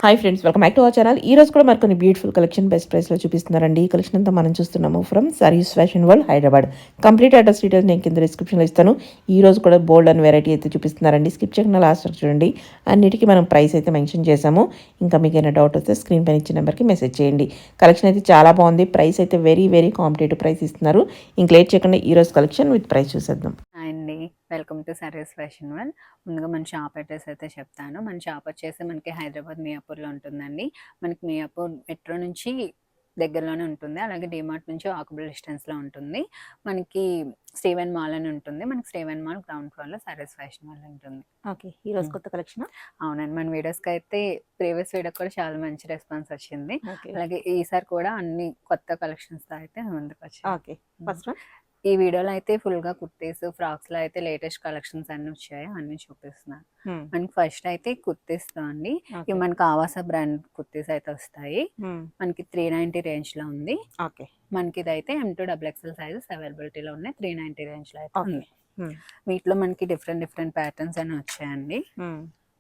Hi friends, welcome back to our channel. ఈ రోజు కూడా మరి కొన్ని బ్యూటిఫుల్ కలెక్షన్ బెస్ట్ ప్రైస్లో చూపిస్తున్నారండి. ఈ కలెక్షన్ అంతా మనం చూస్తున్నాము from saris fashion world Hyderabad. Complete address details నేను కింద డిస్క్రిప్షన్లో ఇస్తాను. ఈ రోజు కూడా బోల్డ్ అండ్ వెరైటీ అయితే చూపిస్తున్నారండి. స్కిప్ చేయకుండా లాస్ట్ వరకు చూడండి. అన్నిటికీ మనం ప్రైస్ అయితే మెన్షన్ చేసాము. ఇంకా మీకు ఏమైనా డౌట్ వస్తే స్క్రీన్ పైన ఇచ్చిన నెంబర్కి మెసేజ్ చేయండి. కలెక్షన్ అయితే చాలా బాగుంది. ప్రైస్ అయితే వెరీ వెరీ కాంపిటేటివ్ ప్రైస్ ఇస్తున్నారు. ఇంక లేట్ చేయకుండా ఈ రోజు కలెక్షన్ విత్ ప్రైస్ చూసేద్దాం. అండి, welcome to saris fashion world. ముందుగా మన షాప్ అడ్రస్ అయితే చెప్తాను. మన షాప్ వచ్చేసి మనకి హైదరాబాద్ మియాపూర్లో ఉంటుందండి. మనకి మియాపూర్ మెట్రో నుంచి దగ్గరలోనే ఉంటుంది. అలాగే డిమార్ట్ నుంచి వాకబుల్ డిస్టెన్స్లో ఉంటుంది. మనకి స్టీవెన్ మాల్ అని ఉంటుంది. మనకి స్టీవెన్ మాల్ గ్రౌండ్ ఫ్లోర్లో సారీస్ ఫ్యాషన్ వరల్డ్ ఉంటుంది. ఓకే, ఈ రోజు కొత్త కలెక్షన్. అవునండి, మన వీడియోస్కి అయితే ప్రీవియస్ వీడియోకి కూడా చాలా మంచి రెస్పాన్స్ వచ్చింది. అలాగే ఈసారి కూడా అన్ని కొత్త కలెక్షన్స్తో అయితే ముందుకు వచ్చాయి. ఓకే, ఫస్ట్ ఈ వీడియోలో అయితే ఫుల్గా కుర్తీస్, ఫ్రాక్స్లో అయితే లేటెస్ట్ కలెక్షన్స్ అన్ని వచ్చాయి, అన్ని చూపిస్తున్నాను. మనకి ఫస్ట్ అయితే కుర్తీస్తో అండి. ఇవి మనకి ఆవాస బ్రాండ్ కుర్తీస్ అయితే వస్తాయి. మనకి 390 రేంజ్లో ఉంది. ఓకే, మనకి ఇదైతే M2XXL సైజెస్ అవైలబిలిటీలో ఉన్నాయి. 390 రేంజ్లో అయితే ఉంది. వీటిలో మనకి డిఫరెంట్ ప్యాటర్న్స్ అని వచ్చాయండి.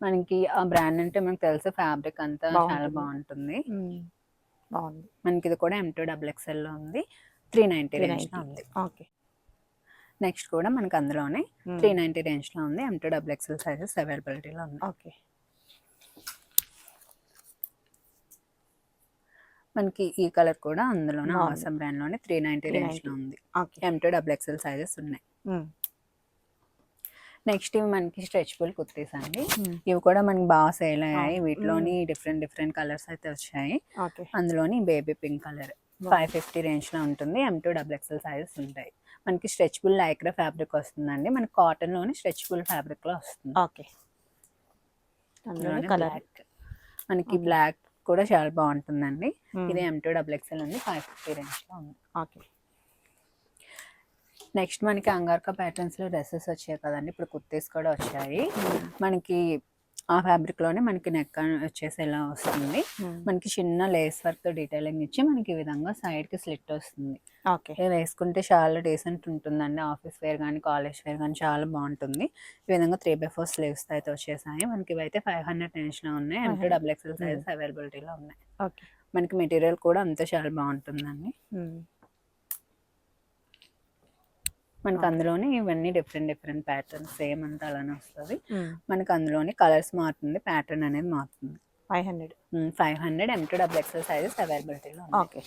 మనకి ఆ బ్రాండ్ అంటే మనకు తెలుసు, ఫ్యాబ్రిక్ అంతా చాలా బాగుంటుంది. మనకి ఇది కూడా M2XXL ఉంది. 390 రేంజ్లో ఉంది. ఓకే, నెక్స్ట్ కూడా మనకి అందులోనే 390 రేంజ్లో ఉంది. M2XXL సైజెస్ అవైలబిలిటీలో ఉంది. ఓకే, మనకి ఈ కలర్ కూడా అందులోనే ఆవాస బ్రాండ్లోనే 390 రేంజ్లో ఉంది. M2XXL సైజెస్ ఉన్నాయి. నెక్స్ట్ ఇవి మనకి స్ట్రెచబుల్ కుర్తీస్ అండి. ఇవి కూడా మనకి బాగా సేల్ అయ్యాయి. వీటిలోని డిఫరెంట్ కలర్స్ అయితే వచ్చాయి. అందులోని బేబీ పింక్ కలర్ 550 రేంజ్లో ఉంటుంది. M2XXL సైజెస్ ఉంటాయి. మనకి స్ట్రెచబుల్ లైక్రా ఫ్యాబ్రిక్ వస్తుందండి. మనకి కాటన్లోని స్ట్రెచబుల్ ఫ్యాబ్రిక్లో వస్తుంది. ఓకే, మనకి బ్లాక్ కూడా చాలా బాగుంటుందండి. ఇది M2XXL ఉంది. 550 రేంజ్లో ఉంది. ఓకే, నెక్స్ట్ మనకి అంగార్కా ప్యాటర్న్స్లో డ్రెస్సెస్ వచ్చాయి కదండి. ఇప్పుడు కుర్తీస్ కూడా వచ్చాయి. మనకి ఆ ఫ్యాబ్రిక్లోనే మనకి నెక్ వచ్చేసి ఎలా వస్తుంది. మనకి చిన్న లేస్ వర్క్తో డీటెయిలింగ్ ఇచ్చి మనకి ఈ విధంగా సైడ్కి స్లిట్ వస్తుంది. ఓకే, ఇది వేసుకుంటే చాలా డీసెంట్ ఉంటుందండి. ఆఫీస్ వేర్ కానీ కాలేజ్ వేర్ కానీ చాలా బాగుంటుంది. ఈ విధంగా 3/4 స్లీవ్స్ అయితే వచ్చేసాయి. మనకి ఇవైతే 500 రేంజ్లో ఉన్నాయి. M2XXL సైజెస్ అవైలబిలిటీలో ఉన్నాయి. మనకి మెటీరియల్ కూడా అంతా చాలా బాగుంటుందండి. మనకి అందులోనే ఇవన్నీ డిఫరెంట్ ప్యాటర్న్స్ సేమ్ అంతా అలానే వస్తుంది. మనకి అందులోనే కలర్స్ మారుతుంది, ప్యాటర్న్ అనేది మారుతుంది. 500 M2XXL సైజెస్ అవైలబిలిటీలో. ఓకే,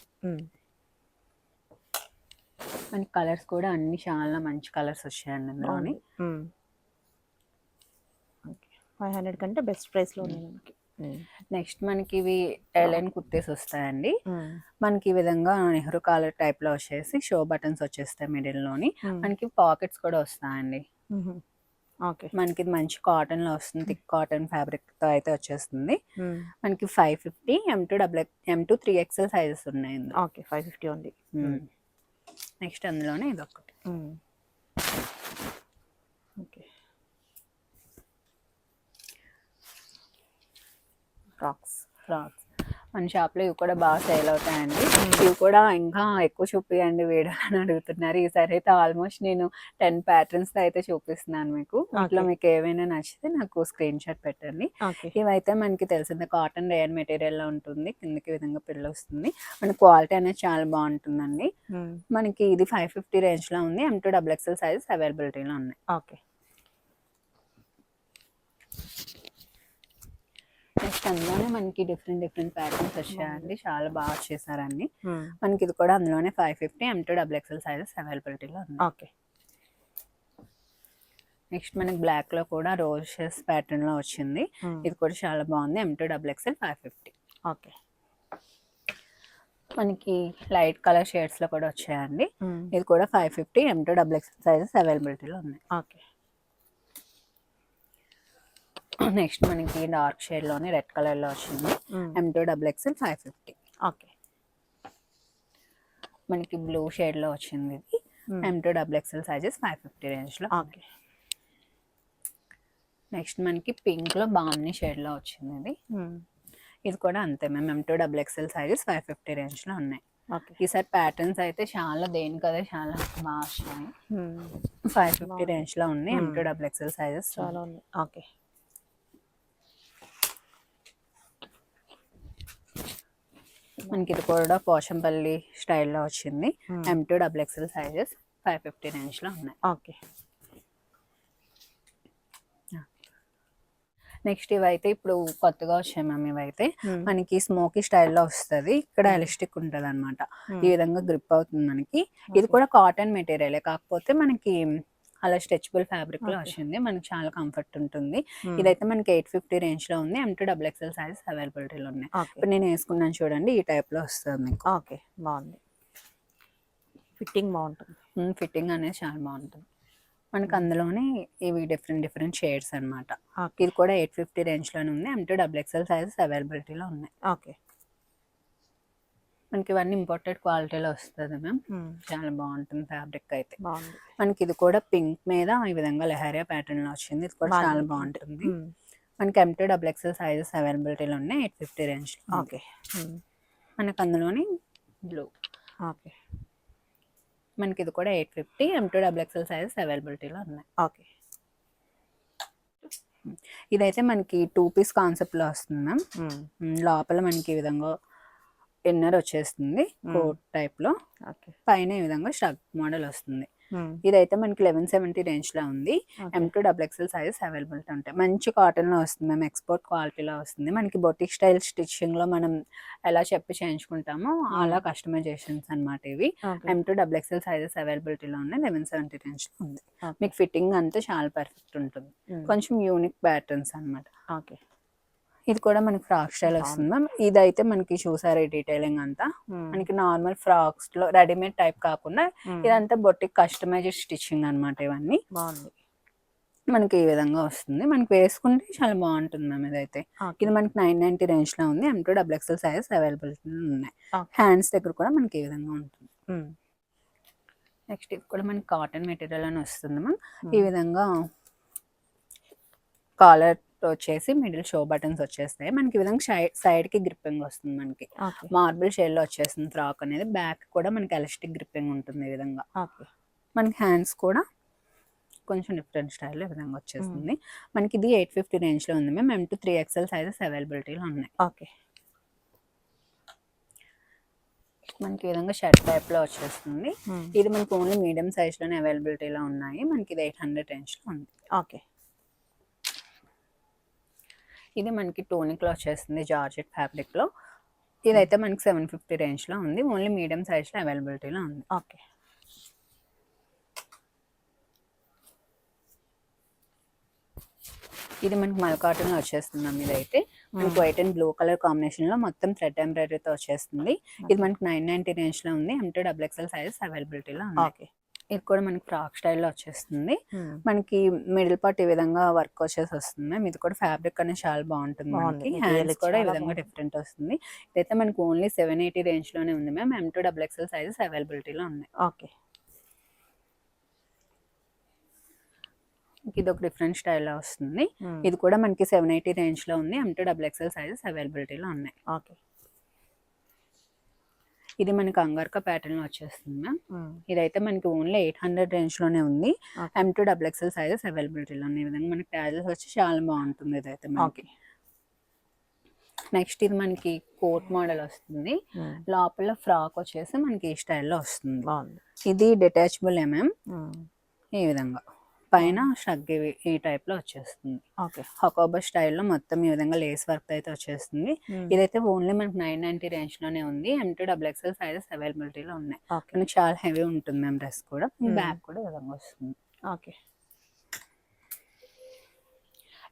మనకి కలర్స్ కూడా అన్ని చాలా మంచి కలర్స్ వచ్చాయండి అందులోని. 500 కంటే బెస్ట్ ప్రైస్లో ఉన్నాయి మనకి. నెక్స్ట్ మనకి ఇవి ఎలైన్ కుర్తీస్ వస్తాయండి. మనకి ఈ విధంగా నెహ్రూ కాలర్ టైప్ లో వచ్చేసి షో బటన్స్ వచ్చేస్తాయి మిడిల్ లోని. మనకి పాకెట్స్ కూడా వస్తాయండి. మనకి ఇది మంచి కాటన్ లో వస్తుంది. థిక్ కాటన్ ఫ్యాబ్రిక్ తో అయితే వచ్చేస్తుంది. మనకి 550 M2 3XL సైజెస్ ఉన్నాయి. 550 ఉంది. నెక్స్ట్ అందులోనే ఇది ఒకటి. ఓకే, ఫ్రాక్స్ మన షాప్లో ఇవి కూడా బాగా సేల్ అవుతాయండి. ఇవి కూడా ఇంకా ఎక్కువ చూపియండి వీడియోలో అని అడుగుతున్నారు. ఈసారి అయితే ఆల్మోస్ట్ నేను 10 ప్యాటర్న్స్ అయితే చూపిస్తున్నాను మీకు. ఇట్లా మీకు ఏవైనా నచ్చితే నాకు స్క్రీన్ షాట్ పెట్టండి. ఇవైతే మనకి తెలిసిందే కాటన్ రేయర్ మెటీరియల్లో ఉంటుంది. కిందకి విధంగా పిల్ల వస్తుంది. మన క్వాలిటీ అనేది చాలా బాగుంటుందండి. మనకి ఇది 550 రేంజ్లో ఉంది. M2XXL సైజెస్ అవైలబిలిటీలో ఉన్నాయి. ఓకే, నెక్స్ట్ అందులోనే మనకి డిఫరెంట్ ప్యాటర్న్స్ వచ్చాయండి. చాలా బాగా వచ్చేసారండి. మనకి ఇది కూడా అందులోనే 550 M2XXL సైజెస్ అవైలబిలిటీలో ఉంది. ఓకే, నెక్స్ట్ మనకి బ్లాక్ లో కూడా రోషెస్ ప్యాటర్న్ లో వచ్చింది. ఇది కూడా చాలా బాగుంది. M2XXL 550. ఓకే, మనకి లైట్ కలర్ షేడ్స్ లో కూడా వచ్చాయండి. ఇది కూడా 550 M2XXL సైజెస్ అవైలబిలిటీలో ఉన్నాయి. ఓకే, నెక్స్ట్ మనకి డార్క్ షేడ్ లోనే రెడ్ కలర్ లో వచ్చింది. M2XXL 550. ఓకే, మనకి బ్లూ షేడ్ లో వచ్చింది. ఇది M2XXL సైజెస్ 550 రేంజ్ లో. ఓకే, నెక్స్ట్ మనకి పింక్ లో బాగుంది షేడ్ లో వచ్చింది. ఇది కూడా అంతే మేము M2XXL సైజెస్ 550 రేంజ్ లో ఉన్నాయి. ఈసారి ప్యాటర్న్స్ అయితే చాలా దేనికదే చాలా బాగా వచ్చాయి. 550 రేంజ్ లో ఉన్నాయి. M2XXL సైజెస్ చాలా ఉన్నాయి. ఓకే, మనకి ఇది కూడా పోచంపల్లి స్టైల్లో వచ్చింది. M2 XXL సైజెస్ 550 రేంజ్లో ఉన్నాయి. ఓకే. నెక్స్ట్ ఇవైతే ఇప్పుడు కొత్తగా వచ్చాయి మ్యామ్. ఇవైతే మనకి స్మోకీ స్టైల్లో వస్తుంది. ఇక్కడ ఎలాస్టిక్ ఉంటుంది అనమాట. ఈ విధంగా గ్రిప్ అవుతుంది మనకి. ఇది కూడా కాటన్ మెటీరియలే, కాకపోతే మనకి అలా స్ట్రెచబుల్ ఫ్యాబ్రిక్ లో వచ్చింది. మనకి చాలా కంఫర్ట్ ఉంటుంది. ఇదైతే మనకి 850 రేంజ్ లో ఉంది. M2 XXL సైజెస్ అవైలబిలిటీలో ఉన్నాయి. ఇప్పుడు నేను వేసుకున్నాను చూడండి, ఈ టైప్ లో వస్తుంది మీకు. ఓకే, బాగుంది. ఫిట్టింగ్ బాగుంటుంది. ఫిట్టింగ్ అనేది చాలా బాగుంటుంది మనకి. అందులోనే ఇవి డిఫరెంట్ షేడ్స్ అనమాట. ఇది కూడా 850 రేంజ్ లోనే ఉంది. M2 XXL సైజెస్ అవైలబిలిటీలో ఉన్నాయి. ఓకే. మనకి ఇవన్నీ ఇంపోర్టెడ్ క్వాలిటీలో వస్తుంది మ్యామ్. చాలా బాగుంటుంది ఫ్యాబ్రిక్ అయితే. బాగుంది. మనకి ఇది కూడా పింక్ మీద ఈ విధంగా లెహరియా ప్యాటర్న్ లో వచ్చింది. ఇది కూడా చాలా బాగుంటుంది. మనకి M2 XXL సైజెస్ అవైలబిలిటీలో ఉన్నాయి. 850 రేంజ్. ఓకే. మనకి అందులోని బ్లూ. ఓకే. మనకి ఇది కూడా 850 M2 XXL సైజెస్ అవైలబిలిటీలో ఉన్నాయి. ఓకే. ఇదైతే మనకి 2 పీస్ కాన్సెప్ట్ లో వస్తుంది మ్యామ్. లోపల మనకి ఈ విధంగా ఇన్నర్ వచ్చేస్తుంది కోట్ టైప్ లో. పైన ఈ విధంగా స్ట్రక్ మోడల్ వస్తుంది. ఇదైతే మనకి 1170 రేంజ్ లో ఉంది. M2 XXL సైజెస్ అవైలబిలిటీ ఉంటాయి. మంచి కాటన్ లో వస్తుంది మేము. ఎక్స్పోర్ట్ క్వాలిటీలో వస్తుంది. మనకి బొటిక్ స్టైల్ స్టిచ్చింగ్ లో మనం ఎలా చెప్పి చేయించుకుంటామో అలా కస్టమైజేషన్స్ అనమాట ఇవి. M2 XXL సైజెస్ అవైలబిలిటీలో ఉన్నాయి. 1170 రేంజ్ లో ఉంది. మీకు ఫిట్టింగ్ అంతా చాలా పర్ఫెక్ట్ ఉంటుంది. కొంచెం యూనిక్ ప్యాటర్న్స్ అనమాట. ఓకే. ఇది కూడా మనకి ఫ్రాక్ స్టైల్ వస్తుంది మ్యామ్. ఇదైతే మనకి చూసారు ఈ డీటెయిలింగ్ అంతా. మనకి నార్మల్ ఫ్రాక్స్ లో రెడీమేడ్ టైప్ కాకుండా ఇదంతా బొటిక్ కస్టమైజ్డ్ స్టిచ్చింగ్ అనమాట. ఇవన్నీ బాగుంది. మనకి ఈ విధంగా వస్తుంది. మనకి వేసుకుంటే చాలా బాగుంటుంది మ్యామ్. ఇదైతే ఇది మనకి 990 రేంజ్ లో ఉంది. M2 XXL సైజెస్ అవైలబిలిటీ ఉన్నాయి. హ్యాండ్స్ దగ్గర కూడా మనకి ఈ విధంగా ఉంటుంది. నెక్స్ట్ ఇది కూడా మనకి కాటన్ మెటీరియల్ అని వస్తుంది మ్యామ్. ఈ విధంగా కాలర్ వచ్చేసి మిడిల్ షో బటన్స్ వచ్చేస్తాయి. మనకి ఈ విధంగా సైడ్ కి గ్రిప్పింగ్ వస్తుంది. మనకి మార్బుల్ షేడ్ లో వచ్చేస్తుంది ఫ్రాక్ అనేది. బ్యాక్ కూడా మనకి ఎలాస్టిక్ గ్రిప్పింగ్ ఉంటుంది ఈ విధంగా. మనకి హ్యాండ్స్ కూడా కొంచెం డిఫరెంట్ స్టైల్లో ఈ విధంగా వచ్చేస్తుంది. మనకి ఇది 850 రేంజ్ లో ఉంది మేము. M2 3XL సైజెస్ అవైలబిలిటీలో ఉన్నాయి. ఓకే. మనకి ఈ విధంగా షర్ట్ టైప్ లో వచ్చేస్తుంది. ఇది మనకి ఓన్లీ మీడియం సైజ్ లోనే అవైలబిలిటీలో ఉన్నాయి. మనకి ఇది 800 రేంజ్ లో ఉంది. ఓకే. ఇది మనకి టోనిక్ లో వచ్చేస్తుంది జార్జెట్ ఫ్యాబ్రిక్ లో. ఇదైతే మనకి 750 రేంజ్ లో ఉంది. ఓన్లీ మీడియం సైజ్ లో అవైలబిలిటీలో ఉంది. ఓకే. ఇది మనకి మల్ కాటన్ లో వచ్చేస్తుంది మ్యామ్. ఇదైతే మనకి white and blue colour combination లో మొత్తం థ్రెడ్ ఎంబ్రాయిడరీతో వచ్చేస్తుంది. ఇది మనకి 990 రేంజ్ లో ఉంది. M2 XXL సైజెస్ అవైలబిలిటీలో ఉంది. ఇది కూడా మనకి ఫ్రాక్ స్టైల్లో వచ్చేస్తుంది. మనకి మిడిల్ పార్ట్ ఈ విధంగా వర్క్ వచ్చేసి వస్తుంది మ్యామ్. ఇది కూడా ఫ్యాబ్రిక్ అనేది చాలా బాగుంటుంది. మనకి హ్యాండ్స్ కూడా ఈ విధంగా డిఫరెంట్ వస్తుంది. ఇదైతే మనకి ఓన్లీ 780 రేంజ్ లోనే ఉంది మ్యామ్. M2 XXL సైజెస్ అవైలబిలిటీలో ఉన్నాయి. ఓకే. ఇది ఒక డిఫరెంట్ స్టైల్లో వస్తుంది. ఇది కూడా మనకి 780 రేంజ్ లో ఉంది. M2 XXL సైజెస్ అవైలబిలిటీలో ఉన్నాయి. ఓకే. ఇది మనకి అంగార్కా ప్యాటర్న్ లో వచ్చేస్తుంది మ్యామ్. ఇదైతే మనకి ఓన్లీ 800 రేంజ్ లోనే ఉంది. M2 XXL సైజెస్ అవైలబిలిటీలో ఉన్నాయి. ఈ విధంగా మనకి ట్యాజెస్ వచ్చి చాలా బాగుంటుంది ఇదైతే మనకి. నెక్స్ట్ ఇది మనకి కోట్ మోడల్ వస్తుంది. లోపల ఫ్రాక్ వచ్చేసి మనకి ఈ స్టైల్లో వస్తుంది. ఇది డిటాచబుల్ మ్యామ్. ఈ విధంగా పైన షగ్ ఈ టైప్ లో వచ్చేస్తుంది. ఓకే. హకోబా స్టైల్లో మొత్తం ఈ విధంగా లేస్ వర్క్ అయితే వచ్చేస్తుంది. ఇదైతే ఓన్లీ మనకి 990 రేంజ్ లోనే ఉంది. M2 XXL సైజెస్ అవైలబిలిటీలో ఉన్నాయి. మనకి చాలా హెవీ ఉంటుంది మేము డ్రెస్ కూడా. బ్యాక్ కూడా ఈ విధంగా వస్తుంది. ఓకే.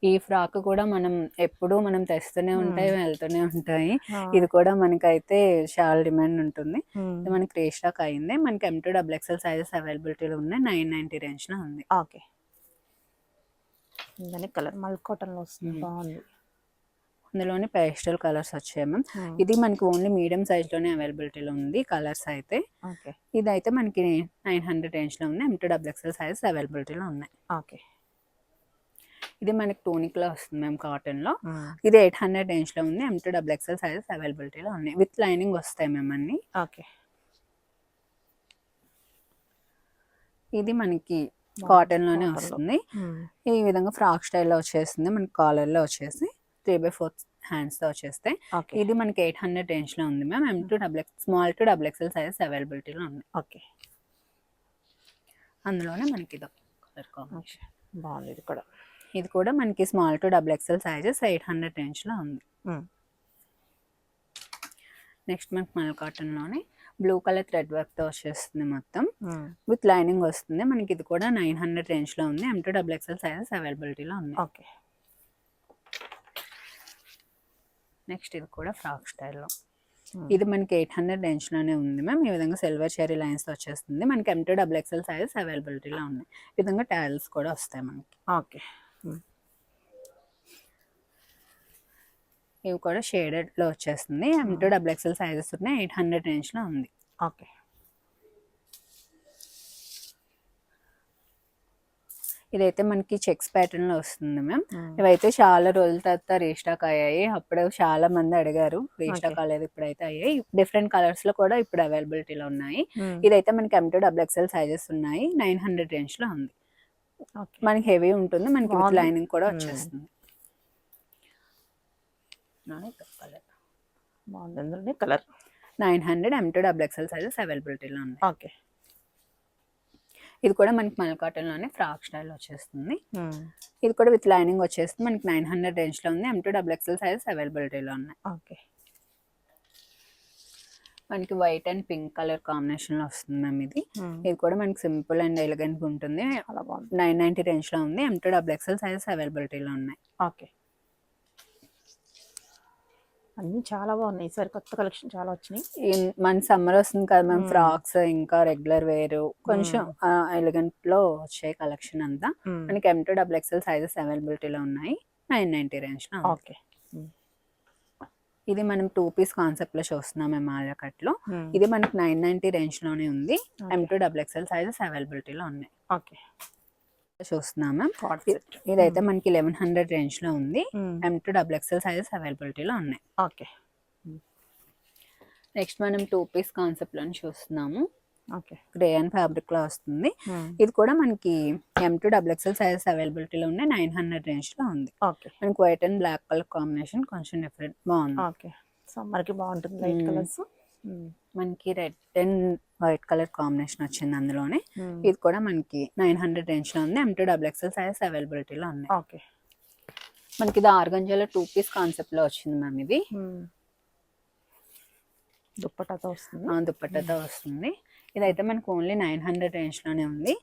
ఈ ఫ్రాక్ కూడా మనం ఎప్పుడు మనం తెస్తూనే ఉంటాయి, వెళ్తూనే ఉంటాయి. ఇది కూడా మనకైతే చాలా డిమాండ్ ఉంటుంది. ఇది మనకి రీస్టాక్ అయింది. మనకి M2 XXL సైజెస్ అవైలబిలిటీలో ఉన్నాయి. 990 రేంజ్ లో ఉంది. ఓకే. కలర్ మల్ కాటన్ లో వస్తుంది. బాగుంది. అందులోనే పేస్టల్ కలర్స్ వచ్చాయి మ్యామ్. ఇది మనకి ఓన్లీ మీడియం సైజ్ లోనే అవైలబిలిటీలో ఉంది కలర్స్ అయితే. ఇదైతే మనకి 900 రేంజ్ లో ఉంది. M2 XXL సైజెస్ అవైలబిలిటీలో ఉన్నాయి. ఓకే. ఇది మనకి టోనిక్ లో వస్తుంది మేము కాటన్ లో. ఇది 800 రేంజ్ లో ఉంది. M2 XXL సైజెస్ అవైలబిలిటీలో ఉన్నాయి. విత్ లైనింగ్ వస్తాయి మేము అన్ని. ఓకే. ఇది మనకి కాటన్ లోనే వస్తుంది. ఈ విధంగా ఫ్రాక్ స్టైల్లో వచ్చేస్తుంది. మనకి కాలర్ లో వచ్చేసి 3/4 హ్యాండ్స్ తో వచ్చేస్తే. ఓకే. ఇది మనకి 800 రేంజ్ లో ఉంది ma'am. Small to double XL sizes అవైలబిలిటీలో ఉంది. ఓకే. అందులోనే మనకి ఇది కలర్ కాంబినేషన్ బాగుంది ఇది కూడా. ఇది కూడా మనకి small to double XL sizes 800 range లో ఉంది. నెక్స్ట్ మనకి మల్ కాటన్ లోనే బ్లూ కలర్ థ్రెడ్ వర్క్ తో వచ్చేస్తుంది మొత్తం విత్ లైనింగ్ వస్తుంది. మనకి ఇది కూడా 900 రేంజ్ లో ఉంది. M2 డబుల్ ఎక్స్ఎల్ సైజెస్ అవైలబిలిటీలో ఉంది. ఓకే. నెక్స్ట్ ఇది కూడా ఫ్రాక్ స్టైల్లో. ఇది మనకి 800 రేంజ్ లోనే ఉంది మ్యామ్. ఈ విధంగా సిల్వర్ చెరీ లైన్స్ తో వచ్చేస్తుంది. మనకి M2 డబుల్ ఎక్స్ఎల్ సైజెస్ అవైలబిలిటీలో ఉన్నాయి. ఈ విధంగా టాల్స్ కూడా వస్తాయి మనకి. ఓకే. ఇవి కూడా షేడెడ్ లో వచ్చేస్తుంది. M2 డబుల్ ఎక్స్ఎల్ సైజెస్ ఉన్నాయి. 800 రేంజ్ లో ఉంది. ఓకే. ఇదైతే మనకి చెక్స్ ప్యాటర్న్ లో వస్తుంది మ్యామ్. ఇవైతే చాలా రోజుల తర్వాత రీస్టాక్ అయ్యాయి. అప్పుడు చాలా మంది అడిగారు, రీస్టాక్ అవ్వలేదు, ఇప్పుడైతే అయ్యాయి. డిఫరెంట్ కలర్స్ లో కూడా ఇప్పుడు అవైలబిలిటీలో ఉన్నాయి. ఇదైతే మనకి M2 డబుల్ ఎక్స్ఎల్ సైజెస్ ఉన్నాయి. 900 రేంజ్ లో ఉంది. మనకి హెవీ ఉంటుంది. మనకి విత్ లైనింగ్ కూడా వచ్చేస్తుంది. Colour 900 M2 double XL sizes అవైలబిలిటీలో ఉంది. ఓకే. ఇది కూడా మనకి మల్ కాటన్ లోనే ఫ్రాక్ స్టైల్ వచ్చేస్తుంది. ఇది కూడా విత్ లైనింగ్ వచ్చేస్తుంది. మనకి 900 రేంజ్ లో ఉంది. M2 డబుల్ ఎక్స్ఎల్ సైజెస్ అవైలబిలిటీలో ఉన్నాయి. ఓకే. మనకి white and pink colour combination లో వస్తుంది మ్యామ్. ఇది కూడా మనకి సింపుల్ అండ్ ఎలిగెంట్ ఉంటుంది. 990 రేంజ్ లో ఉంది. M2 డబుల్ ఎక్స్ఎల్ సైజెస్ అవైలబిలిటీలో ఉన్నాయి. ఓకే. అన్ని చాలా బాగున్నాయి. ఈసారి కొత్త కలెక్షన్ చాలా వచ్చినాయి. మన సమ్మర్ వస్తుంది కదా మ్యామ్. ఫ్రాక్స్ ఇంకా రెగ్యులర్ వేర్ కొంచెం ఎలిగెంట్ లో వచ్చే కలెక్షన్ అంతా మనకి M2 డబుల్ ఎక్స్ఎల్ సైజెస్ అవైలబిలిటీలో ఉన్నాయి. 990 రేంజ్ లో. ఓకే. ఇది మనం 2 పీస్ కాన్సెప్ట్ లో చూస్తున్నాం మేము ఆలియా కట్ లో. ఇది మనకి 990 రేంజ్ లోనే ఉంది. M2 డబుల్ ఎక్స్ఎల్ సైజెస్ అవైలబిలిటీలో ఉన్నాయి. ఓకే. చూస్తున్నాం మ్యామ్. ఇదైతే మనకి 1100 రేంజ్ లో ఉంది. M2 డబుల్ ఎక్స్ఎల్ సైజెస్ అవైలబిలిటీలో ఉన్నాయి. ఓకే. నెక్స్ట్ మనం 2 పీస్ కాన్సెప్ట్ లో చూస్తున్నాము. ఓకే. గ్రే అండ్ ఫ్యాబ్రిక్ లో వస్తుంది. ఇది కూడా మనకి M2 డబుల్ ఎక్స్ఎల్ సైజెస్ అవైలబిలిటీలో ఉన్నాయి. 900 రేంజ్ లో ఉంది. ఓకే. మనకి white and black colour combination కొంచెం డిఫరెంట్ బాగుంది. ఓకే. సమ్మర్ కి బాగుంటుంది. Light colours. మనకి red and white colour combination వచ్చింది అందులోనే. ఇది కూడా మనకి 900 రేంజ్ లో ఉంది. M2 డబుల్ ఎక్స్ఎల్ సైజెస్ అవైలబిలిటీలో ఉన్నాయి. ఓకే. మనకి ఇది ఆర్గంజాలో 2 పీస్ కాన్సెప్ట్ లో వచ్చింది మ్యామ్. ఇది దుప్పటాతో వస్తుంది. దుప్పటాతో వస్తుంది. ఇదైతే మనకి ఓన్లీ 900 రేంజ్ లోనే ఉంది.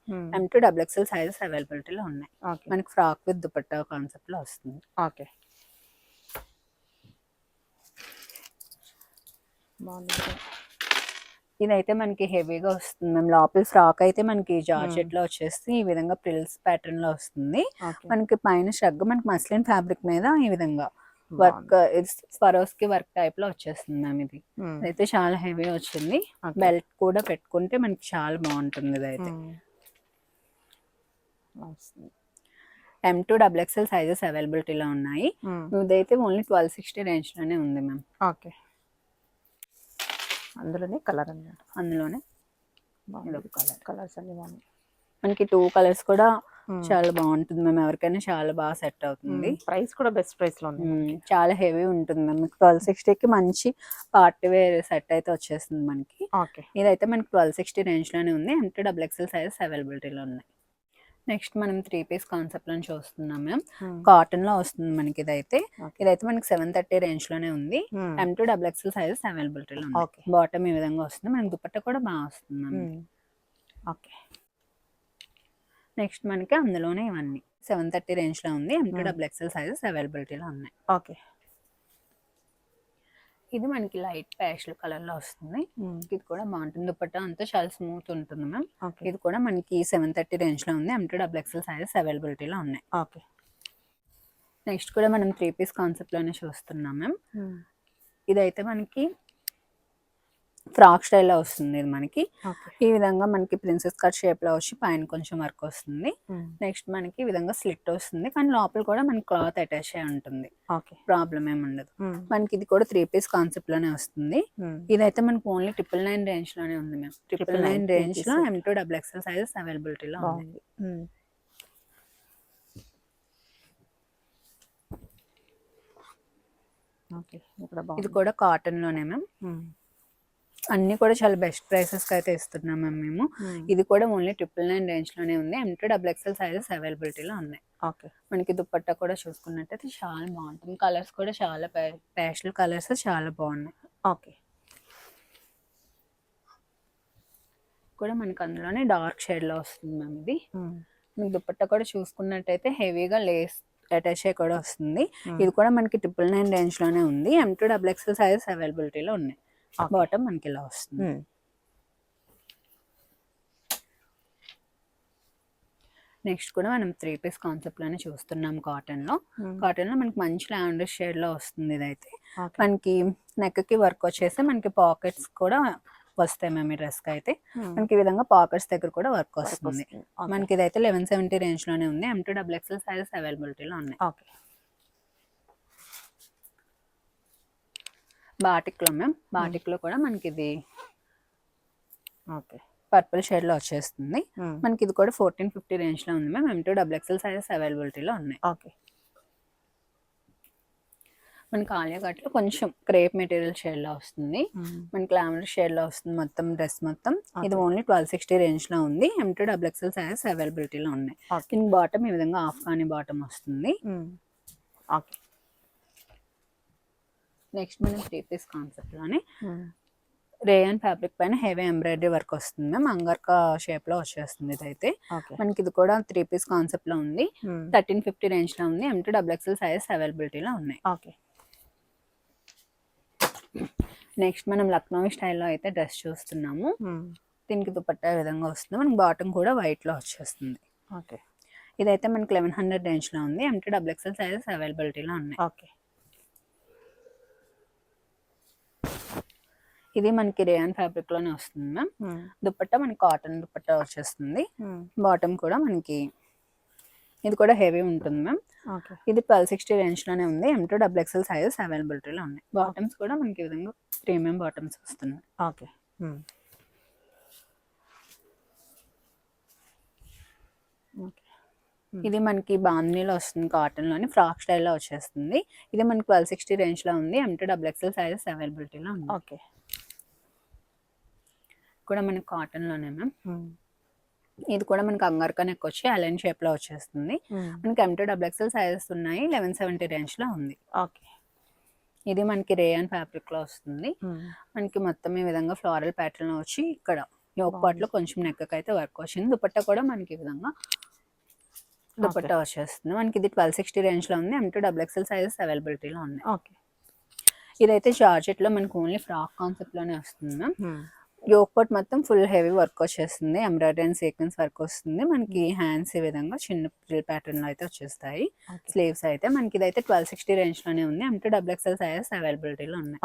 M2 డబుల్ ఎక్స్ఎల్ సైజెస్ అవైలబిలిటీలో ఉన్నాయి. మనకి ఫ్రాక్ విత్ దుప్పట్టా కాన్సెప్ట్ లో వస్తుంది. ఓకే. ఇదైతే మనకి హెవీగా వస్తుంది మేము. లోపల ఫ్రాక్ అయితే మనకి జార్జెట్ లో వచ్చేసి ఈ విధంగా ప్రిల్స్ ప్యాటర్న్ లో వస్తుంది. మనకి పైన షగ్ మనకి మస్లిన్ ఫ్యాబ్రిక్ మీద ఈ విధంగా వర్క్ ఫరోస్ కి వర్క్ టైప్ లో వచ్చేస్తుంది మ్యామ్. ఇది అయితే చాలా హెవీ వచ్చింది. బెల్ట్ కూడా పెట్టుకుంటే మనకి చాలా బాగుంటుంది. ఇదైతే M2 డబుల్ ఎక్స్ఎల్ సైజెస్ అవైలబిలిటీలో ఉన్నాయి. ఇదైతే ఓన్లీ 1260 రేంజ్ లోనే ఉంది మ్యామ్. ఓకే. అందులోనే కలర్ అన్నమాట. అందులోనే కలర్స్ అన్ని బాగున్నాయి. మనకి 2 కలర్స్ కూడా చాలా బాగుంటుంది మ్యామ్. ఎవరికైనా చాలా బాగా సెట్ అవుతుంది. ప్రైస్ కూడా బెస్ట్ ప్రైస్ లో ఉంది. చాలా హెవీ ఉంటుంది మ్యామ్. 1260కి మంచి పార్టీ వేర్ సెట్ అయితే వచ్చేస్తుంది మనకి. ఓకే. ఇదైతే మనకి 1260 రేంజ్ లోనే ఉంది. M2 డబుల్ ఎక్స్ఎల్ సైజెస్ అవైలబిలిటీలో ఉన్నాయి. నెక్స్ట్ మనం 3 పీస్ కాన్సెప్ట్ లో చూస్తున్నాం మ్యామ్. కాటన్ లో వస్తుంది మనకి. ఇదైతే మనకి 730 రేంజ్ లోనే ఉంది. M2 డబుల్ ఎక్స్ఎల్ సైజెస్ అవైలబిలిటీలో ఉంది. బాటమ్ ఈ విధంగా వస్తుంది. మనకి దుపట్టా కూడా బాగా వస్తుంది మ్యామ్. ఓకే. నెక్స్ట్ మనకి అందులోనే ఇవన్నీ 730 రేంజ్ లో ఉంది. M2 డబుల్ ఎక్స్ఎల్ సైజెస్ అవైలబిలిటీలో ఉన్నాయి. ఓకే. ఇది మనకి లైట్ ప్యాస్టల్ కలర్ లో వస్తుంది. ఇది కూడా బాగుంటుంది. దుపట్టా అంతా చాలా స్మూత్ ఉంటుంది మ్యామ్. ఇది కూడా మనకి 730 రేంజ్ లో ఉంది. M2 డబుల్ ఎక్స్ఎల్ సైజెస్ అవైలబిలిటీలో ఉన్నాయి. ఓకే. నెక్స్ట్ కూడా మనం 3 పీస్ కాన్సెప్ట్ లోనే చూస్తున్నాం మ్యామ్. ఇదైతే మనకి ఫ్రాక్ స్టైల్లో వస్తుంది. ఇది మనకి ఈ విధంగా మనకి ప్రిన్సెస్ కట్ షేప్ లో వచ్చి పైన కొంచెం వర్క్ వస్తుంది. నెక్స్ట్ మనకి ఈ విధంగా స్లిట్ వస్తుంది. కానీ లోపల కూడా మనకి క్లాత్ అటాచ్ అయి ఉంటుంది. ప్రాబ్లం ఏమి ఉండదు. మనకి ఇది కూడా 3 పీస్ కాన్సెప్ట్ లోనే వస్తుంది. ఇదైతే మనకి ఓన్లీ 999 రేంజ్ లోనే ఉంది మ్యామ్. 999 రేంజ్ లో M2 డబుల్ ఎక్స్ఎల్ సైజెస్ అవైలబిలిటీలో ఉంది. ఓకే. ఇక్కడ ఇది బాగుంది. కూడా కాటన్ లోనే మ్యామ్. అన్ని కూడా చాలా బెస్ట్ ప్రైసెస్ కి అయితే ఇస్తున్నాం మ్యామ్ మేము. ఇది కూడా ఓన్లీ 999 రేంజ్ లోనే ఉంది. M2 XXL సైజెస్ అవైలబిలిటీలో ఉన్నాయి. ఓకే. మనకి దుపట్టా కూడా చూసుకున్నట్టయితే చాలా బాగుంటుంది. కలర్స్ కూడా చాలా పేస్టల్ కలర్స్ చాలా బాగున్నాయి. ఓకే. కూడా మనకి అందులోనే డార్క్ షేడ్ లో వస్తుంది మ్యామ్ ఇది. మీకు దుపట్టా కూడా చూసుకున్నట్టయితే హెవీగా లేస్ అటాచ్ కూడా వస్తుంది. ఇది కూడా మనకి 999 రేంజ్ లోనే ఉంది. M2 XXL సైజెస్ అవైలబిలిటీలో ఉన్నాయి. బాటమ్ మనకి ఇలా వస్తుంది. నెక్స్ట్ కూడా మనం 3 పీస్ కాన్సెప్ట్ లోనే చూస్తున్నాం. కాటన్ లో మనకి మంచి లావెండర్ షేడ్ లో వస్తుంది. ఇదైతే మనకి నెక్ కి వర్క్ వచ్చేసి మనకి పాకెట్స్ కూడా వస్తాయి మ్యామ్. ఈ డ్రెస్ కి అయితే మనకి ఈ విధంగా పాకెట్స్ దగ్గర కూడా వర్క్ వస్తుంది. మనకి ఇదైతే 1170 రేంజ్ లోనే ఉంది. M2 XXL సైజెస్ అవైలబిలిటీలో ఉన్నాయి. బాటిక్ లో మ్యామ్, బాటిక్ లో కూడా మనకి ఇది పర్పుల్ షేడ్ లో వచ్చేస్తుంది. మనకి ఇది కూడా 1450 రేంజ్ లో ఉంది మ్యామ్. M2 XXL సైజెస్ అవైలబిలిటీలో ఉన్నాయి. మనకి ఆలియా కట్ లో కొంచెం క్రేప్ మెటీరియల్ షేడ్ లో వస్తుంది. మనకి లావెండర్ షేడ్ లో వస్తుంది మొత్తం డ్రెస్ మొత్తం. ఇది ఓన్లీ 1260 రేంజ్ లో ఉంది. M2 XXL సైజెస్ అవైలబిలిటీలో ఉన్నాయి. దీనికి బాటమ్ ఈ విధంగా హాఫ్ కానీ బాటమ్ వస్తుంది. నెక్స్ట్ మనం 3 పీస్ కాన్సెప్ట్ లోనే రేయన్ ఫ్యాబ్రిక్ పైన హెవీ ఎంబ్రాయిడరీ వర్క్ వస్తుంది మ్యామ్. అంగర్కా షేప్ లో వచ్చేస్తుంది. ఇదైతే మనకి ఇది కూడా 3 పీస్ కాన్సెప్ట్ లో ఉంది. 1350 రేంజ్ లో ఉంది. M2 XXL సైజెస్ అవైలబిలిటీలో ఉన్నాయి. నెక్స్ట్ మనం లక్నో స్టైల్లో అయితే డ్రెస్ చూస్తున్నాము. దీనికి దుపట్టా ఈ విధంగా వస్తుంది. మనకి బాటమ్ కూడా వైట్ లో వచ్చేస్తుంది. ఇదైతే మనకి 1100 రేంజ్ లో ఉంది. M2 XXL సైజెస్ అవైలబిలిటీలో ఉన్నాయి. ఇది మనకి రేయన్ ఫ్యాబ్రిక్ లోనే వస్తుంది మ్యామ్. దుపట్టా మనకి కాటన్ దుపట్టా వచ్చేస్తుంది. బాటమ్ కూడా మనకి ఇది కూడా హెవీ ఉంటుంది మ్యామ్. ఇది 1260 రేంజ్ లోనే ఉంది. M2 XXL సైజెస్ అవైలబిలిటీలో ఉన్నాయి. బాటమ్స్ కూడా మనకి ఈ విధంగా ప్రీమియం బాటమ్స్ వస్తున్నాయి. ఇది మనకి బాందీలో వస్తుంది. కాటన్ లోని ఫ్రాక్ స్టైల్లో వచ్చేస్తుంది. ఇది మనకి 1260 రేంజ్ లో ఉంది. M2 XXL సైజెస్ అవైలబిలిటీలో ఉంది. కూడా మనకి కాటన్ లోనే మ్యామ్. ఇది కూడా మనకి అంగర్కా నెక్ వచ్చి అలైన్ షేప్ లో వచ్చేస్తుంది. మనకి M2 XXL సైజెస్ ఉన్నాయి. 1170 రేంజ్ లో ఉంది. ఇది మనకి రేయన్ ఫ్యాబ్రిక్ లో వస్తుంది. మనకి మొత్తం ఈ విధంగా ఫ్లోరల్ ప్యాటర్న్ లో వచ్చి ఇక్కడ యోక్ పార్ట్ లో కొంచెం నెక్ అయితే వర్క్ వచ్చింది. దుపట్టా కూడా మనకి ఈ విధంగా దుపట్టా వచ్చేస్తుంది. మనకి ఇది 1260 రేంజ్ లో ఉంది. M2 XXL సైజెస్ అవైలబిలిటీలో ఉన్నాయి. ఇదైతే జార్జెట్ లో మనకి ఓన్లీ ఫ్రాక్ కాన్సెప్ట్ లోనే వస్తుంది మ్యామ్. యోక్ పార్ట్ మొత్తం ఫుల్ హెవీ వర్క్ వచ్చేస్తుంది. ఎంబ్రాయిడరీ అండ్ సీక్వెన్స్ వర్క్ వస్తుంది. మనకి హ్యాండ్స్ ఈ విధంగా చిన్న ప్రిల్ ప్యాటర్న్ లో అయితే వచ్చేస్తాయి. స్లీవ్స్ అయితే మనకి ఇదైతే 1260 రేంజ్ లోనే ఉంది. M2 XXL సైజెస్ అవైలబిలిటీలో ఉన్నాయి.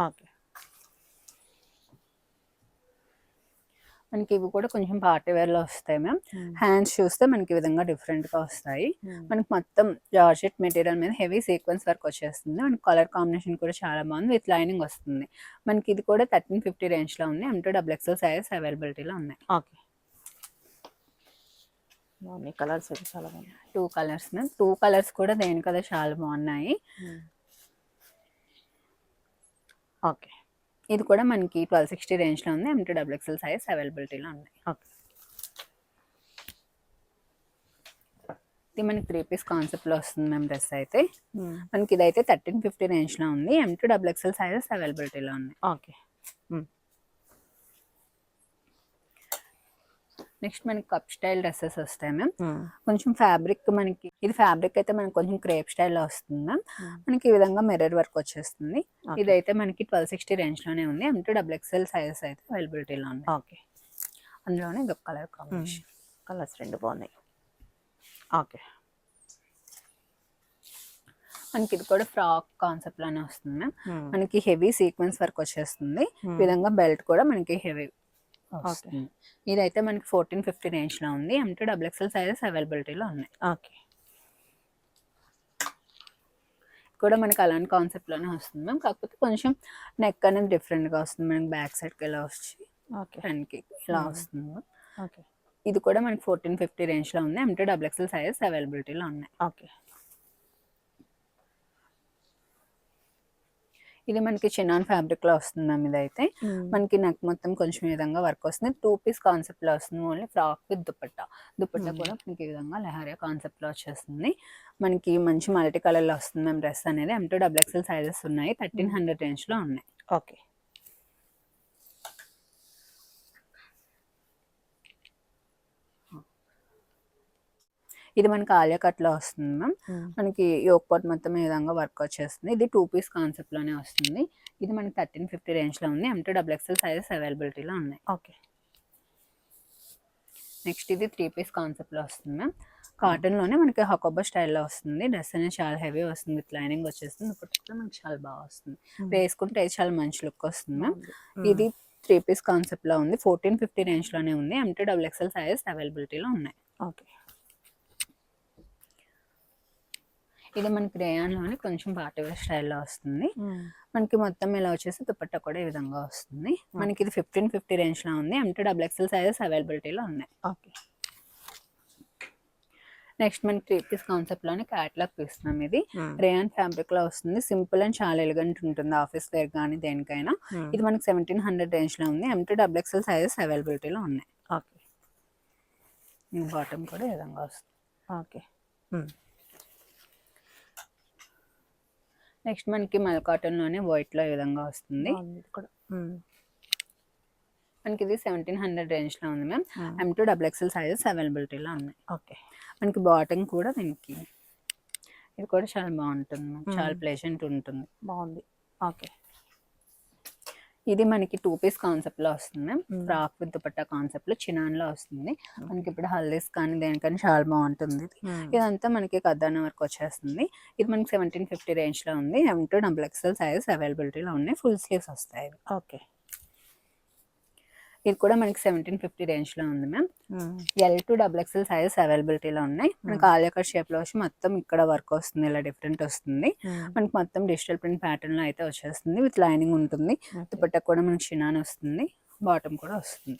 మనకి ఇవి కూడా కొంచెం పార్టీ వేర్ లో వస్తాయి మ్యామ్. హ్యాండ్స్ చూస్తే మనకి ఈ విధంగా డిఫరెంట్ గా వస్తాయి. మనకి మొత్తం జార్జెట్ మెటీరియల్ మీద హెవీ సీక్వెన్స్ వర్క్ వచ్చేస్తుంది. మనకి కలర్ కాంబినేషన్ కూడా చాలా బాగుంది. విత్ లైనింగ్ వస్తుంది. మనకి ఇది కూడా 1350 రేంజ్ లో ఉంది. M2 XXL సైజెస్ అవైలబిలిటీలో ఉన్నాయి. కలర్స్ చాలా బాగున్నాయి. 2 కలర్స్ మ్యామ్. 2 కలర్స్ కూడా దేనికదే చాలా బాగున్నాయి. ఇది కూడా మనకి 1260 రేంజ్ లో ఉంది. M2 XXL సైజ్ అవైలబిలిటీలో ఉన్నాయి. ఇది మనకి 3 పీస్ కాన్సెప్ట్ లో వస్తుంది మ్యామ్. డ్రెస్ అయితే మనకి ఇదైతే 1350 రేంజ్ లో ఉంది. M2 XXL సైజెస్ అవైలబిలిటీలో ఉన్నాయి. నెక్స్ట్ మనకి కప్ స్టైల్ డ్రెస్సెస్ వస్తాయి మ్యామ్. కొంచెం ఫ్యాబ్రిక్ మనకి ఇది ఫ్యాబ్రిక్ అయితే మనకి కొంచెం క్రేప్ స్టైల్లో వస్తుంది మ్యామ్. మనకి ఈ విధంగా మిర్రర్ వర్క్ వచ్చేస్తుంది. ఇదైతే మనకి 1260 రేంజ్ లోనే ఉంది. M2 XXL సైజెస్ అయితే అవైలబిలిటీలో ఉంది. అందులోనే ఇది ఒక కలర్ కాంబినేషన్. కలర్స్ 2 బాగున్నాయి. మనకి ఇది కూడా ఫ్రాక్ కాన్సెప్ట్ లోనే వస్తుంది మ్యామ్. మనకి హెవీ సీక్వెన్స్ వర్క్ వచ్చేస్తుంది. ఈ విధంగా బెల్ట్ కూడా మనకి హెవీ. ఇదైతే మనకి 1450 రేంజ్ లో ఉంది. M2 XXL సైజెస్ అవైలబిలిటీలో ఉన్నాయి. కూడా మనకి అలాంటి కాన్సెప్ట్ లోనే వస్తుంది మ్యామ్. కాకపోతే కొంచెం నెక్ అనేది డిఫరెంట్ గా వస్తుంది. మనకి బ్యాక్ సైడ్ కి ఇలా వచ్చి ఫ్రంట్ కి ఇలా వస్తుంది. ఇది కూడా మనకి 1450 రేంజ్ లో ఉంది. M2 XXL సైజెస్ అవైలబిలిటీలో ఉన్నాయి. ఇది మనకి చినాన్ ఫ్యాబ్రిక్ లో వస్తుంది మ్యామ్. ఇదైతే మనకి నెక్ మొత్తం కొంచెం ఈ విధంగా వర్క్ వస్తుంది. 2 పీస్ కాన్సెప్ట్ లో వస్తుంది. Only frock with dupatta. Dupatta కూడా మనకి ఈ విధంగా లెహరియా కాన్సెప్ట్ లో వచ్చేస్తుంది. మనకి మంచి మల్టీ కలర్ లో వస్తుంది మ్యామ్. డ్రెస్ అనేది M2 XXL సైజెస్ ఉన్నాయి. 1300 రేంజ్ లో ఉన్నాయి. ఓకే. ఇది మనకి ఆలియా కట్ లో వస్తుంది మ్యామ్. మనకి యోక్ పాట్ మొత్తం ఈ విధంగా వర్క్ వచ్చేస్తుంది. ఇది 2 పీస్ కాన్సెప్ట్ లోనే వస్తుంది. ఇది మనకి 1350 రేంజ్ లో ఉంది. M2 XXL సైజెస్ అవైలబిలిటీలో ఉన్నాయి. ఓకే. నెక్స్ట్ ఇది 3 పీస్ కాన్సెప్ట్ లో వస్తుంది మ్యామ్. కాటన్ లోనే మనకి హకోబా స్టైల్లో వస్తుంది. డ్రెస్ అనేది చాలా హెవీ వస్తుంది. విత్ లైనింగ్ వచ్చేస్తుంది. ఇప్పుడు మనకి చాలా బాగా వస్తుంది. వేసుకుంటే ఇది చాలా మంచి లుక్ వస్తుంది మ్యామ్. ఇది 3 పీస్ కాన్సెప్ట్ లో ఉంది. 1450 రేంజ్ లోనే ఉంది. M2 XXL సైజెస్ అవైలబిలిటీలో ఉన్నాయి. ఓకే. ఇది మనకి రేయాన్ లోనే కొంచెం పార్టీ వేర్ స్టైల్లో వస్తుంది. మనకి మొత్తం ఇలా వచ్చేసి దుపట్టా కూడా ఈ విధంగా వస్తుంది. మనకి ఇది 1550 రేంజ్ లో ఉంది. M2 XXL సైజెస్ అవైలబిలిటీలో ఉన్నాయి. ఓకే. నెక్స్ట్ మనకి 3 పీస్ కాన్సెప్ట్ లోనే క్యాట్లాగ్ తీస్తున్నాం. ఇది రేయాన్ ఫ్యాబ్రిక్ లో వస్తుంది. సింపుల్ అండ్ చాలా ఎలిగెంట్ ఉంటుంది. ఆఫీస్ వేర్ కానీ దేనికైనా. ఇది మనకి 1700 రేంజ్ లో ఉంది. M2 XXL సైజెస్ అవైలబిలిటీలో ఉన్నాయి. ఓకే. బాటమ్ కూడా ఈ విధంగా వస్తుంది. ఓకే. నెక్స్ట్ మనకి మల్ కాటన్ లోనే వైట్ లో ఈ విధంగా వస్తుంది. మనకి ఇది 1700 రేంజ్ లో ఉంది మ్యామ్. M2 XXL సైజెస్ అవైలబిలిటీలో ఉన్నాయి. ఓకే. మనకి బాటమ్ కూడా దీనికి ఇది కూడా చాలా బాగుంటుంది మ్యామ్. చాలా ప్లెజెంట్ ఉంటుంది. బాగుంది. ఓకే. ఇది మనకి 2 పీస్ కాన్సెప్ట్ లో వస్తుంది ma'am. Frock with dupatta concept లో చినాన్ లో వస్తుంది. మనకి ఇప్పుడు హల్దీస్ కానీ దేనికని చాలా బాగుంటుంది. ఇదంతా మనకి కద్దాన వరకు వచ్చేస్తుంది. ఇది మనకి 1750 రేంజ్ లో ఉంది. M2 XXL సైజెస్ అవైలబిలిటీలో ఉన్నాయి. ఫుల్ స్లీవ్స్ వస్తాయి. ఓకే. ఇది కూడా మనకి 1750 రేంజ్ లో ఉంది మ్యామ్. L2 XXL సైజెస్ అవైలబిలిటీలో ఉన్నాయి. మనకి ఆలియా కట్ షేప్ లో వచ్చి మొత్తం ఇక్కడ వర్క్ వస్తుంది. ఇలా డిఫరెంట్ వస్తుంది. మనకి మొత్తం డిజిటల్ ప్రింట్ ప్యాటర్న్ లో అయితే వచ్చేస్తుంది. విత్ లైనింగ్ ఉంటుంది. దుపట్టా కూడా మనకి షినాన్ వస్తుంది. బాటమ్ కూడా వస్తుంది.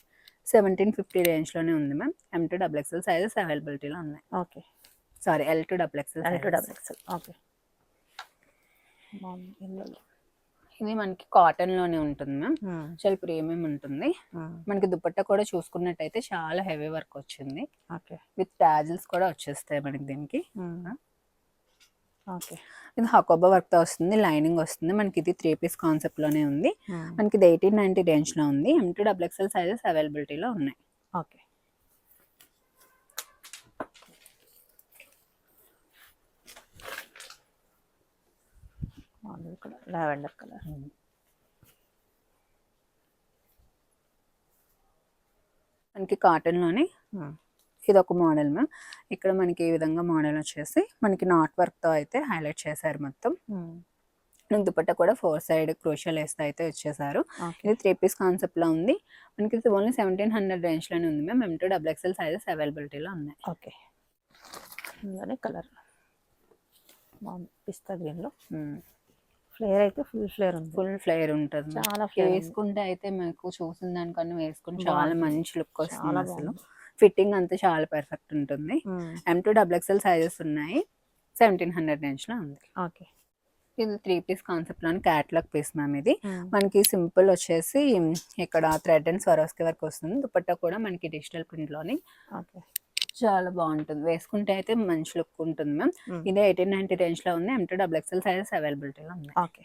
1750 రేంజ్ లోనే ఉంది మ్యామ్. M2 XXL సైజెస్ అవైలబిలిటీలో ఉన్నాయి. Okay. Sorry L2 XXL. Okay. ఇది మనకి కాటన్ లోనే ఉంటుంది మ్యామ్. చాలా ప్రీమియం ఉంటుంది. మనకి దుపట్టా కూడా చూసుకున్నట్టయితే చాలా హెవీ వర్క్ వచ్చింది. విత్ టాజిల్స్ కూడా వచ్చేస్తాయి మనకి దీనికి. ఇది హకోబా వర్క్ తో వస్తుంది. లైనింగ్ వస్తుంది. మనకి ఇది 3 పీస్ కాన్సెప్ట్ లోనే ఉంది. మనకి ఇది 1890 రేంజ్ లో ఉంది. M2 XXL సైజెస్ అవైలబిలిటీలో ఉన్నాయి. ఓకే. Lavender colour. మనకి కాటన్ లోనే ఇది ఒక మోడల్ మ్యామ్. ఇక్కడ మనకి ఈ విధంగా మోడల్ వచ్చేసి మనకి నాట్ వర్క్ తో అయితే హైలైట్ చేశారు మొత్తం. దుపట్టా కూడా 4 సైడ్ క్రోషియల్ వేస్తే అయితే వచ్చేసారు. ఇది 3 పీస్ కాన్సెప్ట్ లో ఉంది. మనకి ఇది ఓన్లీ 1700 రేంజ్ లోనే ఉంది మ్యామ్. M2 XXL సైజెస్ అవైలబిలిటీలో ఉన్నాయి. ఓకే. కలర్ పిస్తా గ్రీన్ లో ఫ్లేర్ అయితే ఫుల్ ఫ్లేర్ ఉంటుంది. చాలా వేసుకుంటే అయితే మీకు చూసిన దానికన్నా వేసుకుంటే చాలా మంచి లుక్ వస్తుంది. అసలు ఫిట్టింగ్ అంతా చాలా పర్ఫెక్ట్ ఉంటుంది. M2 XXL సైజెస్ ఉన్నాయి. 1700 రేంజ్ లో ఉంది. ఓకే. ఇది 3 పీస్ కాన్సెప్ట్ లోని క్యాట్లాగ్ పీస్ మ్యామ్. ఇది మనకి సింపుల్ వచ్చేసి ఇక్కడ థ్రెడ్ అండ్ స్వరోస్కి వర్క్ వస్తుంది. దుపట్టా కూడా మనకి డిజిటల్ ప్రింట్ లోని చాలా బాగుంటుంది. వేసుకుంటే అయితే మంచి లుక్ ఉంటుంది మ్యామ్. ఇది 1890 రేంజ్ లో ఉంది. M2 XXL సైజెస్ అవైలబిలిటీలో ఉంది. ఓకే.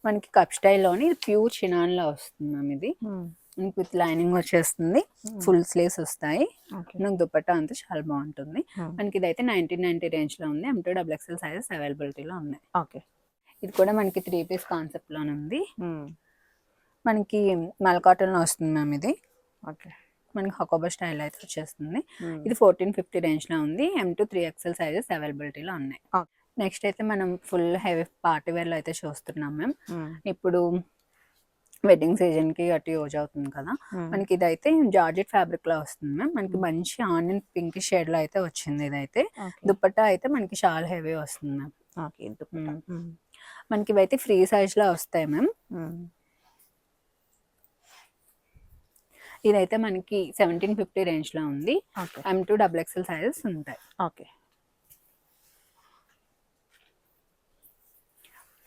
మనకి కప్ స్టైల్లోని ప్యూర్ చినాన్ లో వస్తుంది మ్యామ్. ఇది మనకి విత్ లైనింగ్ వచ్చేస్తుంది. ఫుల్ స్లీవ్స్ వస్తాయి. నాకు దుపట్టా అంతా చాలా బాగుంటుంది. మనకి ఇది అయితే 1990 రేంజ్ లో ఉంది. M2 XXL సైజెస్ అవైలబిలిటీలో ఉన్నాయి. ఓకే. ఇది కూడా మనకి 3 పీస్ కాన్సెప్ట్ లోనే ఉంది. మనకి మల్ కాటన్ లో వస్తుంది మ్యామ్. ఇది ఓకే. మనకి హకోబా స్టైల్ అయితే వచ్చేస్తుంది. ఇది 1450 రేంజ్ లో ఉంది. M2 3XL సైజెస్ అవైలబిలిటీలో ఉన్నాయి. నెక్స్ట్ అయితే మనం ఫుల్ హెవీ పార్టీ వేర్ లో అయితే చూస్తున్నాం మ్యామ్. ఇప్పుడు వెడ్డింగ్ సీజన్ కి అటు యూజ్ అవుతుంది కదా. మనకి ఇదైతే జార్జెట్ ఫ్యాబ్రిక్ లో వస్తుంది మ్యామ్. మనకి మంచి ఆనియన్ పింక్ షేడ్ లో అయితే వచ్చింది. ఇదైతే దుపట్టా అయితే మనకి చాలా హెవీ వస్తుంది మ్యామ్. మనకి ఇవైతే ఫ్రీ సైజ్ లో వస్తాయి మ్యామ్. ఇదైతే మనకి 1750 రేంజ్ లో ఉంది. M2 XXL సైజెస్ ఉంటాయి. ఓకే.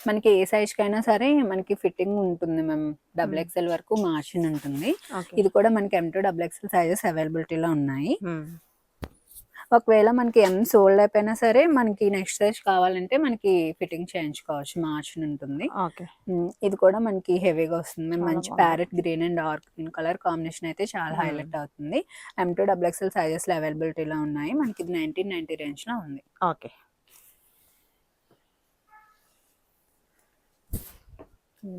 మనకి ఏ సైజ్ కైనా సరే మనకి ఫిట్టింగ్ ఉంటుంది మ్యామ్. డబుల్ ఎక్స్ఎల్ వరకు మార్జిన్ ఉంటుంది. ఓకే. ఇది కూడా మనకి M to double XL sizes అవైలబిలిటీలో ఉన్నాయి. హ్మ్. ఒకవేళ మనకి M సోల్డ్ అయిపోయినా సరే మనకి నెక్స్ట్ సైజ్ కావాలంటే మనకి ఫిట్టింగ్ చేయించుకోవచ్చు, మార్జిన్ ఉంటుంది. ఓకే. ఇది కూడా మనకి హెవీగా వస్తుంది మ్యామ్. చాలా మంచి బాగుంది. Parrot green and dark green colour combination అయితే చాలా హైలైట్ అవుతుంది. M to డబుల్ ఎక్స్ఎల్ సైజెస్లో అవైలబిలిటీలో ఉన్నాయి. మనకి ఇది 1990 రేంజ్లో ఉంది. ఓకే.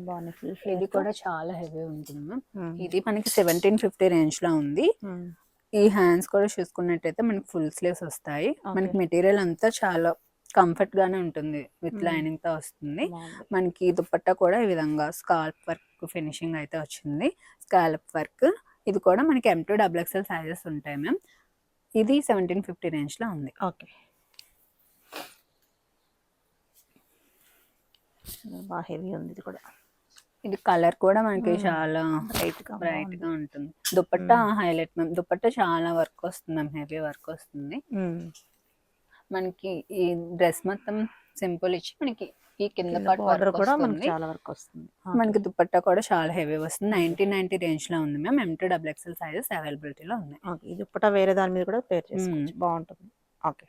బాగున్నాయి. ఫుల్ ఇది కూడా చాలా హెవీ ఉంటుంది మ్యామ్. హ్మ్. ఇది మనకి 1750 రేంజ్లో ఉంది. హ్మ్. ఈ హ్యాండ్స్ కూడా చూసుకున్నట్టయితే మనకి ఫుల్ స్లీవ్స్ వస్తాయి. ఓకే. మనకి మెటీరియల్ అంతా చాలా కంఫర్ట్ గానే ఉంటుంది. With hmm. లైనింగ్ తో వస్తుంది. బాగుంది. మనకి దుపట్టా కూడా ఈ విధంగా స్కాల్ప్ వర్క్ ఫినిషింగ్ అయితే వచ్చింది. స్కాల్ప్ వర్క్ ఇది కూడా మనకి M to double XL sizes ఉంటాయి మ్యామ్. ఇది 1750 రేంజ్ లో ఉంది. ఓకే. బాగా హెవీ ఉంది ఇది కూడా. ఇది కలర్ కూడా మనకి చాలా బ్రైట్ గా బ్రైట్ బాగుంది. గా ఉంటుంది. Dupatta highlight ma'am. దుపట్టా చాలా వర్క్ వస్తుంది మ్యామ్, హెవీ వర్క్ వస్తుంది. హ్మ్. మనకి ఈ డ్రెస్ మొత్తం సింపుల్ ఇచ్చి మనకి ఈ కింద పార్ట్ బార్డర్ వర్క్ కూడా మనకి వస్తుంది. చాలా వరకు వస్తుంది. మనకి దుపట్టా కూడా చాలా హెవీ వస్తుంది. 1990 రేంజ్ లో ఉంది ma'am. M to double XL sizes అవైలబిలిటీలో ఉన్నాయి. ఓకే. ఇది దుపట్టా వేరే దాని మీద కూడా పేర్ చేసుకోవచ్చు. బాగుంటుంది. ఓకే.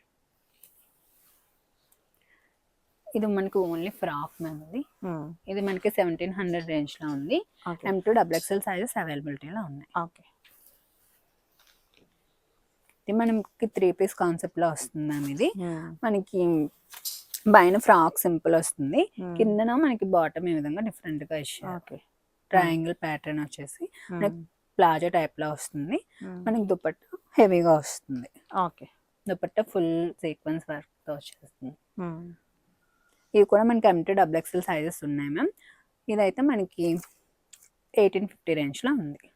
ఇది మనకి ఓన్లీ ఫ్రాక్ మ్యామ్. హ్మ్. ఇది మనకి 1700 రేంజ్ లో ఉంది. Okay. M to double XL sizes అవైలబిలిటీలో ఉన్నాయి. ఓకే. ఇది మనకి 3 పీస్ కాన్సెప్ట్ లో వస్తుంది మ్యామ్. ఇది హ్మ్. మనకి పైన ఫ్రాక్ సింపుల్ వస్తుంది. Hmm. కిందన మనకి బాటమ్ ఈ విధంగా డిఫరెంట్ గా ఇచ్చారు. ఓకే. ట్రయాంగిల్ ప్యాటర్న్ వచ్చేసి మనకి ప్లాజో టైప్ లో వస్తుంది. Hmm. మనకి దుపట్టా హెవీగా వస్తుంది. Okay. Dupatta full sequence work తో వచ్చేస్తుంది. హ్మ్. ఇవి కూడా మనకి M to double XL sizes ఉన్నాయి మ్యామ్. ఇదైతే మనకి 1850 రేంజ్ లో ఉంది.